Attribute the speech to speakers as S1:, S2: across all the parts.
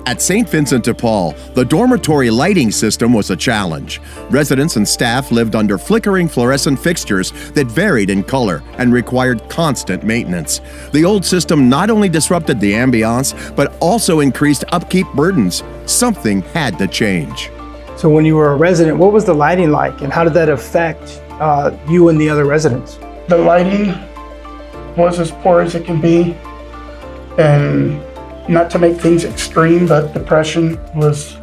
S1: At St. Vincent de Paul, the dormitory lighting system was a challenge. Residents and staff lived under flickering fluorescent fixtures that varied in color and required constant maintenance. The old system not only disrupted the ambiance, but also increased upkeep burdens. Something had to change.
S2: So when you were a resident, what was the lighting like, and how did that affect you and the other residents?
S3: The lighting was as poor as it can be, and not to make things extreme, but depression was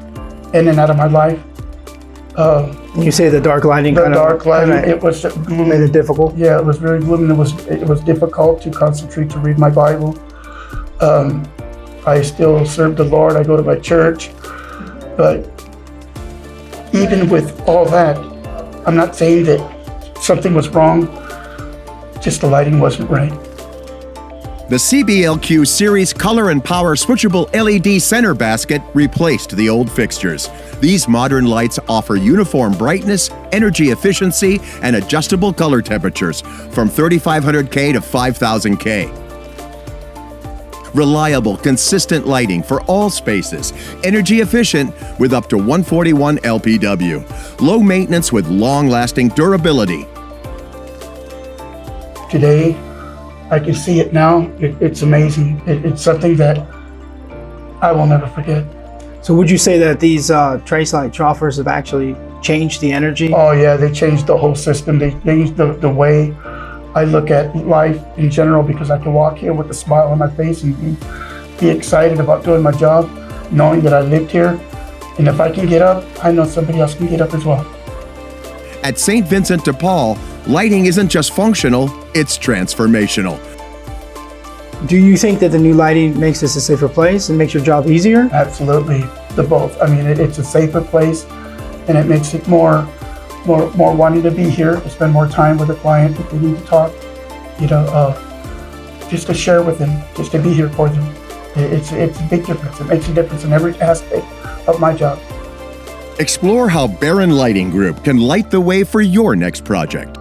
S3: in and out of my life.
S2: You say the dark lighting
S3: It was gloomy.
S2: Made it difficult?
S3: Yeah, it was very gloomy. It was difficult to concentrate to read my Bible. I still serve the Lord. I go to my church. But even with all that, I'm not saying that something was wrong, just the lighting wasn't right.
S1: The CBLQ series color and power switchable LED center basket replaced the old fixtures. These modern lights offer uniform brightness, energy efficiency, and adjustable color temperatures from 3500K to 5000K. Reliable, consistent lighting for all spaces. Energy efficient with up to 141 LPW. Low maintenance with long-lasting durability.
S3: Today, I can see it now. It's amazing. It's something that I will never forget.
S2: So would you say that these trace light troffers have actually changed the energy?
S3: Oh yeah, they changed the whole system. They changed the way I look at life in general, because I can walk here with a smile on my face and be excited about doing my job, knowing that I lived here. And if I can get up, I know somebody else can get up as well.
S1: At St. Vincent de Paul, lighting isn't just functional, it's transformational.
S2: Do you think that the new lighting makes this a safer place and makes your job easier?
S3: Absolutely, the both. I mean, it's a safer place, and it makes it more wanting to be here, to spend more time with the client if they need to talk, just to share with them, just to be here for them. It's a big difference. It makes a difference in every aspect of my job.
S1: Explore how Barron Lighting Group can light the way for your next project.